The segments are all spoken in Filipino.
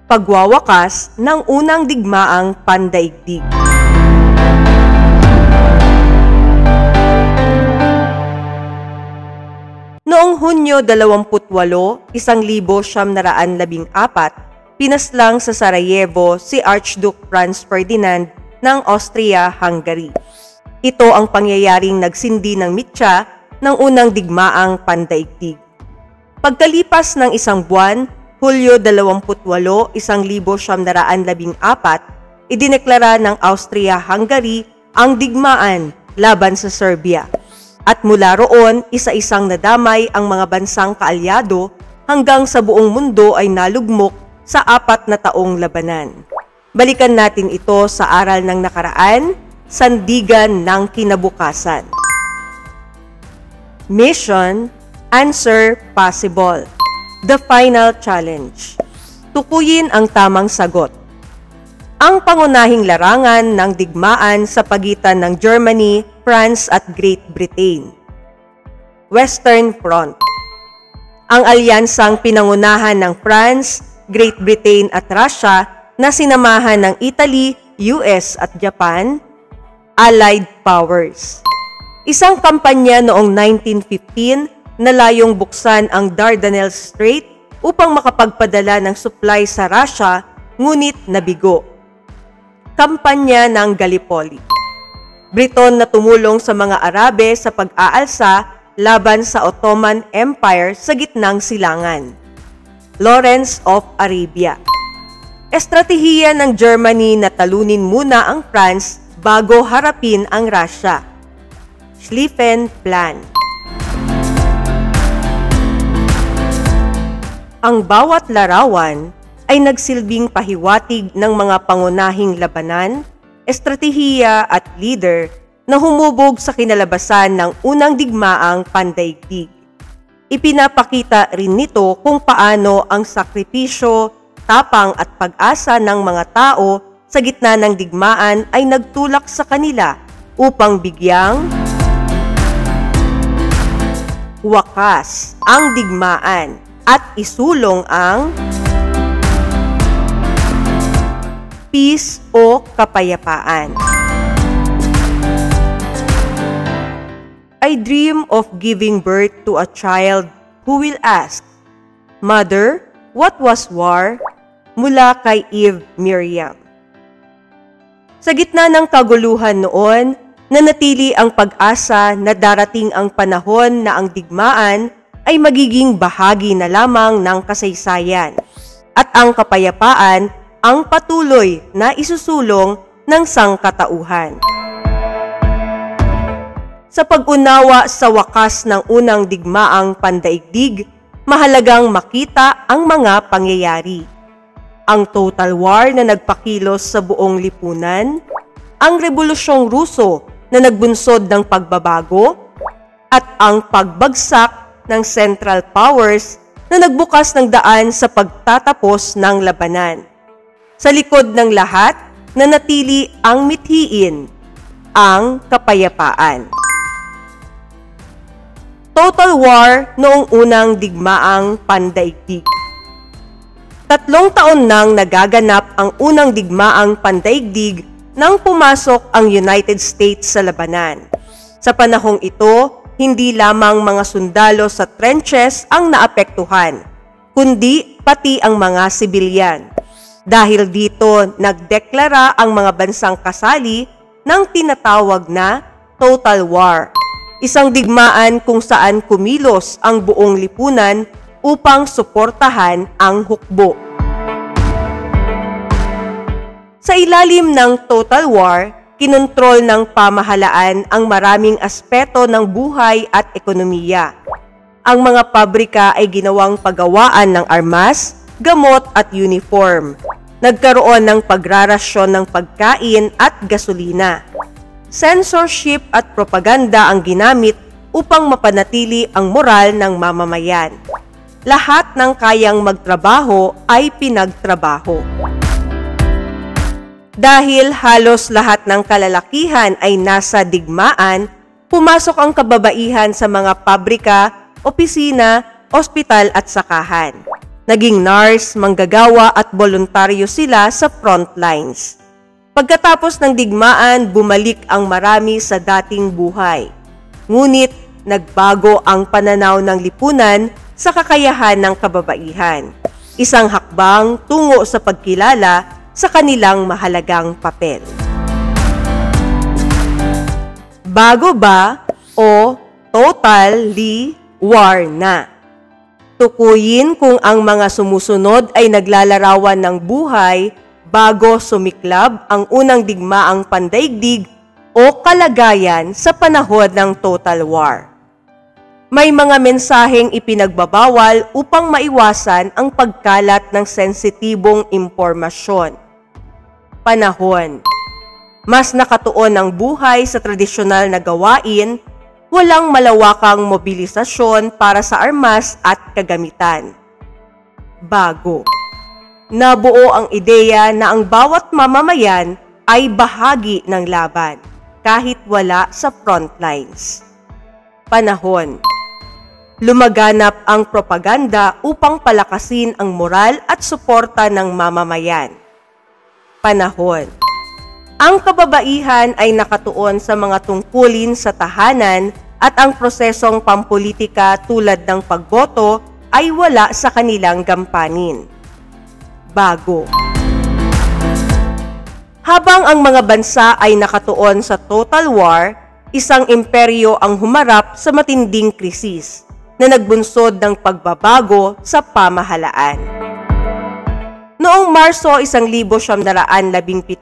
Pagwawakas ng unang digmaang pandaigdig. Noong Hunyo 28, 1914, pinaslang sa Sarajevo si Archduke Franz Ferdinand ng Austria-Hungary. Ito ang pangyayaring nagsindi ng mitya ng unang digmaang pandaigdig. Pagkalipas ng isang buwan, Hulyo 28, 1914, idineklara ng Austria-Hungary ang digmaan laban sa Serbia. At mula roon, isa-isang nadamay ang mga bansang kaalyado hanggang sa buong mundo ay nalugmok sa 4 na taong labanan. Balikan natin ito sa aral ng nakaraan, sandigan ng kinabukasan. Mission, answer possible. The final challenge. Tukuyin ang tamang sagot. Ang pangunahing larangan ng digmaan sa pagitan ng Germany, France at Great Britain. Western Front. Ang alyansang pinangunahan ng France, Great Britain at Russia na sinamahan ng Italy, US at Japan, Allied Powers. Isang kampanya noong 1915 na layong buksan ang Dardanelles Strait upang makapagpadala ng supply sa Russia, ngunit nabigo. Kampanya ng Gallipoli. Briton na tumulong sa mga Arabe sa pag-aalsa laban sa Ottoman Empire sa gitnang silangan. Lawrence of Arabia. Estratehiya ng Germany na talunin muna ang France bago harapin ang Russia. Schlieffen Plan. Ang bawat larawan ay nagsilbing pahiwatig ng mga pangunahing labanan, estratehiya at leader na humubog sa kinalabasan ng unang digmaang pandaigdig. Ipinapakita rin nito kung paano ang sakripisyo, tapang at pag-asa ng mga tao sa gitna ng digmaan ay nagtulak sa kanila upang bigyang wakas ang digmaan at isulong ang peace o kapayapaan. I dream of giving birth to a child who will ask, "Mother, what was war?" Mula kay Eve Miriam. Sa gitna ng kaguluhan noon, nanatili ang pag-asa na darating ang panahon na ang digmaan ay magiging bahagi na lamang ng kasaysayan at ang kapayapaan ang patuloy na isusulong ng sangkatauhan. Sa pag-unawa sa wakas ng unang digmaang pandaigdig, mahalagang makita ang mga pangyayari. Ang total war na nagpakilos sa buong lipunan, ang Rebolusyong Ruso na nagbunsod ng pagbabago, at ang pagbagsak ng Central Powers na nagbukas ng daan sa pagtatapos ng labanan. Sa likod ng lahat, nanatili ang mithiin, ang kapayapaan. Total war noong unang digmaang pandaigdig. 3 taon nang nagaganap ang unang digmaang pandaigdig nang pumasok ang United States sa labanan. Sa panahong ito, hindi lamang mga sundalo sa trenches ang naapektuhan, kundi pati ang mga sibilyan. Dahil dito, nagdeklara ang mga bansang kasali ng tinatawag na Total War. Isang digmaan kung saan kumilos ang buong lipunan upang suportahan ang hukbo. Sa ilalim ng Total War, kinontrol ng pamahalaan ang maraming aspeto ng buhay at ekonomiya. Ang mga pabrika ay ginawang paggawaan ng armas, gamot at uniform. Nagkaroon ng pagrarasyon ng pagkain at gasolina. Censorship at propaganda ang ginamit upang mapanatili ang moral ng mamamayan. Lahat ng kayang magtrabaho ay pinagtrabaho. Dahil halos lahat ng kalalakihan ay nasa digmaan, pumasok ang kababaihan sa mga pabrika, opisina, ospital at sakahan. Naging nurse, manggagawa at voluntaryo sila sa front lines. Pagkatapos ng digmaan, bumalik ang marami sa dating buhay. Ngunit nagbago ang pananaw ng lipunan sa kakayahan ng kababaihan. Isang hakbang tungo sa pagkilala sa kanilang mahalagang papel. Bago ba o totally war na? Tukuyin kung ang mga sumusunod ay naglalarawan ng buhay bago sumiklab ang unang digmaang pandaigdig o kalagayan sa panahon ng total war. May mga mensaheng ipinagbabawal upang maiwasan ang pagkalat ng sensitibong impormasyon. Panahon. Mas nakatuon ang buhay sa tradisyonal na gawain, walang malawakang mobilisasyon para sa armas at kagamitan. Bago. Nabuo ang ideya na ang bawat mamamayan ay bahagi ng laban, kahit wala sa front lines. Panahon. Lumaganap ang propaganda upang palakasin ang moral at suporta ng mamamayan. Panahon. Ang kababaihan ay nakatuon sa mga tungkulin sa tahanan at ang prosesong pampolitika tulad ng pagboto ay wala sa kanilang gampanin. Bago. Habang ang mga bansa ay nakatuon sa total war, isang imperyo ang humarap sa matinding krisis na nagbunsod ng pagbabago sa pamahalaan. Noong Marso 1917,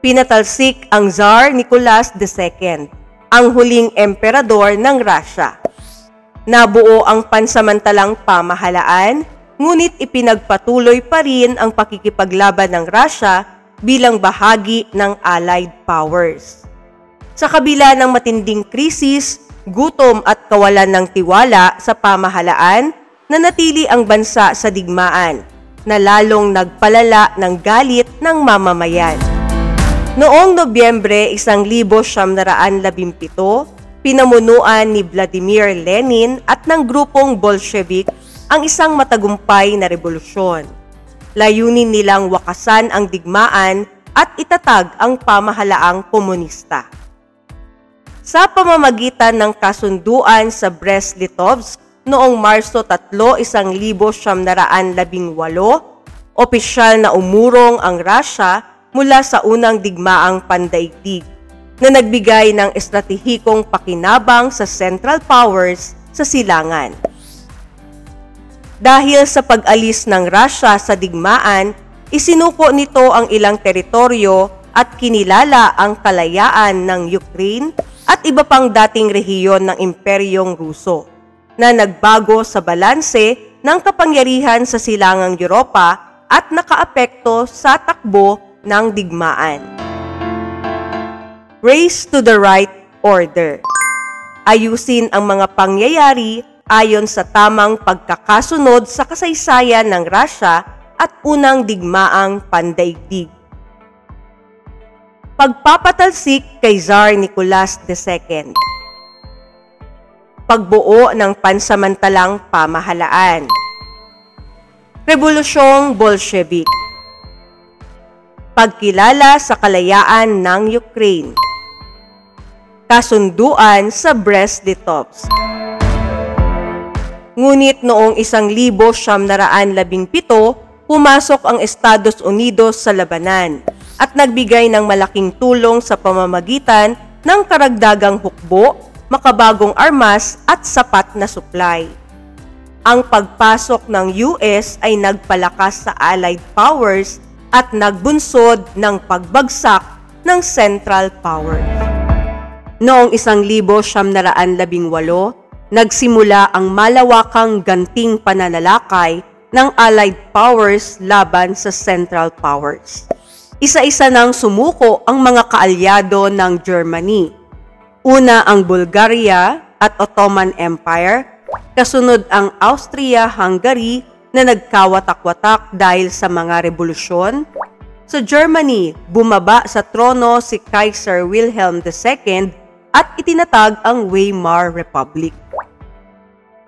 pinatalsik ang Tsar Nicholas II, ang huling emperador ng Russia. Nabuo ang pansamantalang pamahalaan, ngunit ipinagpatuloy pa rin ang pakikipaglaban ng Russia bilang bahagi ng Allied Powers. Sa kabila ng matinding krisis, gutom at kawalan ng tiwala sa pamahalaan, nanatili ang bansa sa digmaan, na lalong nagpalala ng galit ng mamamayan. Noong Nobyembre 1917, pinamunuan ni Vladimir Lenin at ng grupong Bolshevik ang isang matagumpay na revolusyon. Layunin nilang wakasan ang digmaan at itatag ang pamahalaang komunista. Sa pamamagitan ng kasunduan sa Brest-Litovsk noong Marso 3, 1918, opisyal na umurong ang Russia mula sa unang digmaang pandaigdig na nagbigay ng estratehikong pakinabang sa Central Powers sa silangan. Dahil sa pag-alis ng Russia sa digmaan, isinuko nito ang ilang teritoryo at kinilala ang kalayaan ng Ukraine at iba pang dating rehiyon ng Imperyong Ruso na nagbago sa balanse ng kapangyarihan sa silangang Europa at nakaapekto sa takbo ng digmaan. Race to the right order. Ayusin ang mga pangyayari ayon sa tamang pagkakasunod sa kasaysayan ng Russia at unang digmaang pandaigdig. Pagpapatalsik kay Tsar Nicholas II. Pagbuo ng pansamantalang pamahalaan. Rebolusyong Bolshevik. Pagkilala sa kalayaan ng Ukraine. Kasunduan sa Brest-Litovsk. Ngunit noong 1917, pumasok ang Estados Unidos sa labanan at nagbigay ng malaking tulong sa pamamagitan ng karagdagang hukbo, makabagong armas at sapat na supply. Ang pagpasok ng US ay nagpalakas sa Allied Powers at nagbunsod ng pagbagsak ng Central Powers. Noong 1918, nagsimula ang malawakang ganting pananalakay ng Allied Powers laban sa Central Powers. Isa-isa nang sumuko ang mga kaalyado ng Germany. Una ang Bulgaria at Ottoman Empire, kasunod ang Austria-Hungary na nagkawatak-watak dahil sa mga revolusyon. Sa Germany, bumaba sa trono si Kaiser Wilhelm II at itinatag ang Weimar Republic.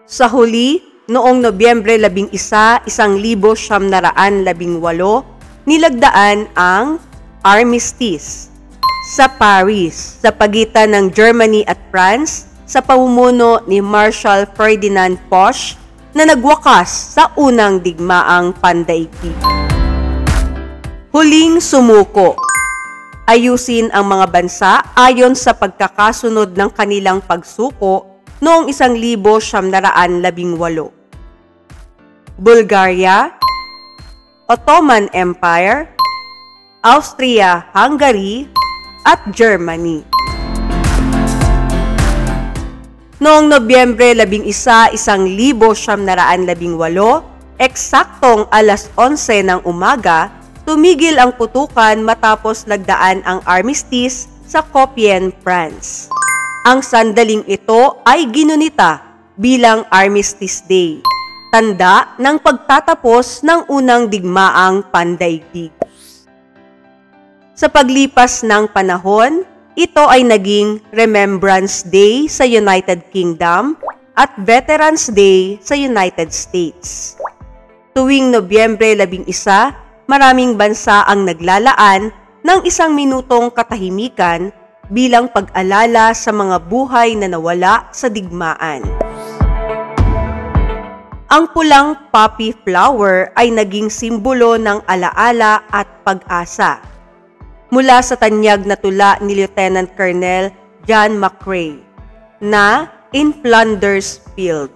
Sa huli, noong Nobyembre 11, 1918, nilagdaan ang armistice sa Paris sa pagitan ng Germany at France sa pamumuno ni Marshal Ferdinand Foch na nagwakas sa unang digmaang pandaigdig. Huling sumuko. Ayusin ang mga bansa ayon sa pagkakasunod ng kanilang pagsuko noong 1918. Bulgaria, Ottoman Empire, Austria-Hungary, at Germany. Noong Nobyembre 11, 1918, eksaktong alas 11 ng umaga, tumigil ang putukan matapos lagdaan ang armistice sa Compiègne, France. Ang sandaling ito ay ginunita bilang Armistice Day, tanda ng pagtatapos ng unang digmaang pandaigdig. Sa paglipas ng panahon, ito ay naging Remembrance Day sa United Kingdom at Veterans Day sa United States. Tuwing Nobyembre 11, maraming bansa ang naglalaan ng 1 minutong katahimikan bilang pag-alala sa mga buhay na nawala sa digmaan. Ang pulang poppy flower ay naging simbolo ng alaala at pag-asa. Mula sa tanyag na tula ni Lieutenant Colonel John McCrae na In Flanders Field.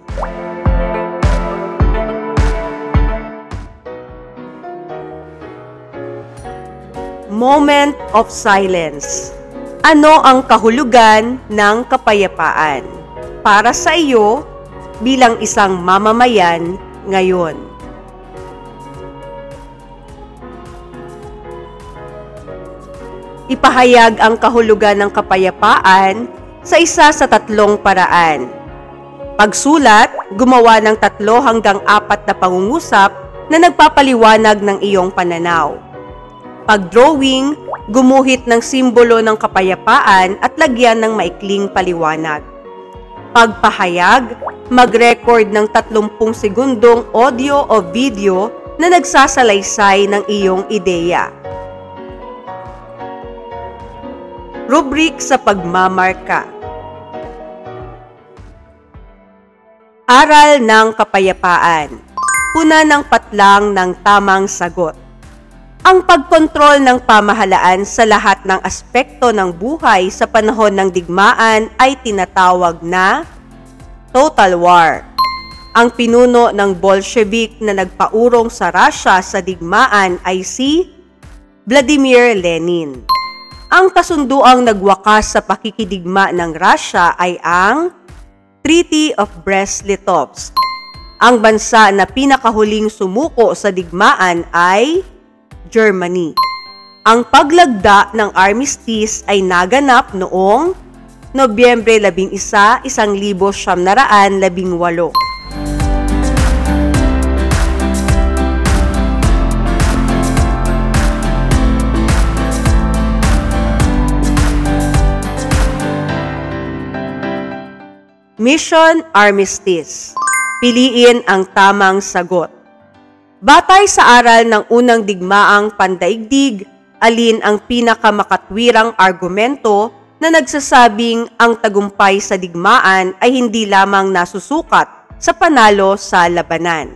Moment of silence. Ano ang kahulugan ng kapayapaan para sa iyo bilang isang mamamayan ngayon? Ipahayag ang kahulugan ng kapayapaan sa isa sa 3 paraan. Pagsulat, gumawa ng 3 hanggang 4 na pangungusap na nagpapaliwanag ng iyong pananaw. Pag-drawing, gumuhit ng simbolo ng kapayapaan at lagyan ng maikling paliwanag. Pagpahayag, mag-record ng 30 segundong audio o video na nagsasalaysay ng iyong ideya. Rubrik sa pagmamarka. Aral ng kapayapaan. Puna ng patlang ng tamang sagot. Ang pagkontrol ng pamahalaan sa lahat ng aspekto ng buhay sa panahon ng digmaan ay tinatawag na total war. Ang pinuno ng Bolshevik na nagpaurong sa Russia sa digmaan ay si Vladimir Lenin. Ang kasunduang nagwakas sa pakikidigma ng Russia ay ang Treaty of Brest-Litovsk. Ang bansa na pinakahuling sumuko sa digmaan ay Germany. Ang paglagda ng armistice ay naganap noong Nobyembre 11, 1918. Mission Armistice. Piliin ang tamang sagot. Batay sa aral ng unang digmaang pandaigdig, alin ang pinakamakatwirang argumento na nagsasabing ang tagumpay sa digmaan ay hindi lamang nasusukat sa panalo sa labanan?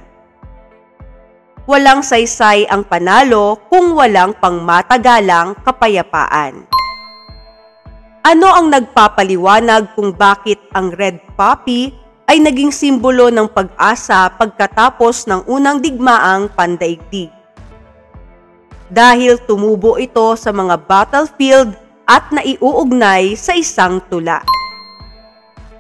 Walang saysay ang panalo kung walang pangmatagalang kapayapaan. Ano ang nagpapaliwanag kung bakit ang red poppy ay naging simbolo ng pag-asa pagkatapos ng unang digmaang pandaigdig? Dahil tumubo ito sa mga battlefield at naiuugnay sa isang tula.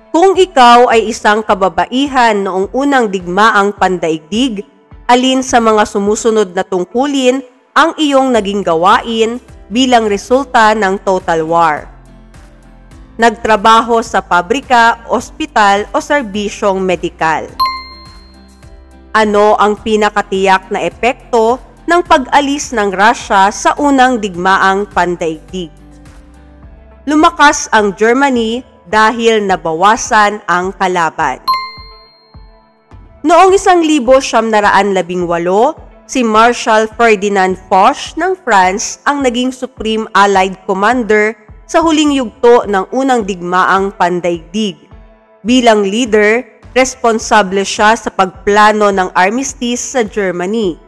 Kung ikaw ay isang kababaihan noong unang digmaang pandaigdig, alin sa mga sumusunod na tungkulin ang iyong naging gawain bilang resulta ng total war? Nagtrabaho sa pabrika, ospital o serbisyong medikal. Ano ang pinakatiyak na epekto ng pag-alis ng Russia sa unang digmaang pandaigdig? Lumakas ang Germany dahil nabawasan ang kalaban. Noong 1918, si Marshal Ferdinand Foch ng France ang naging Supreme Allied Commander sa huling yugto ng unang digmaang pandaigdig. Bilang leader, responsable siya sa pagplano ng armistice sa Germany.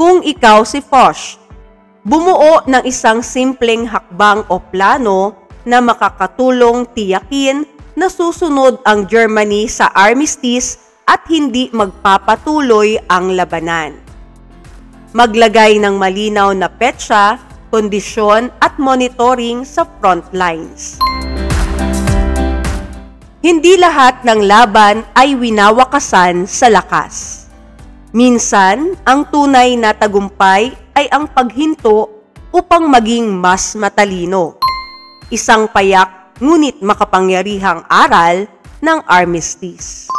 Kung ikaw si Foch, bumuo ng isang simpleng hakbang o plano na makakatulong tiyakin na susunod ang Germany sa armistice at hindi magpapatuloy ang labanan. Maglagay ng malinaw na petsa, kondisyon at monitoring sa front lines. Hindi lahat ng laban ay winawakasan sa lakas. Minsan, ang tunay na tagumpay ay ang paghinto upang maging mas matalino. Isang payak ngunit makapangyarihang aral ng armistice.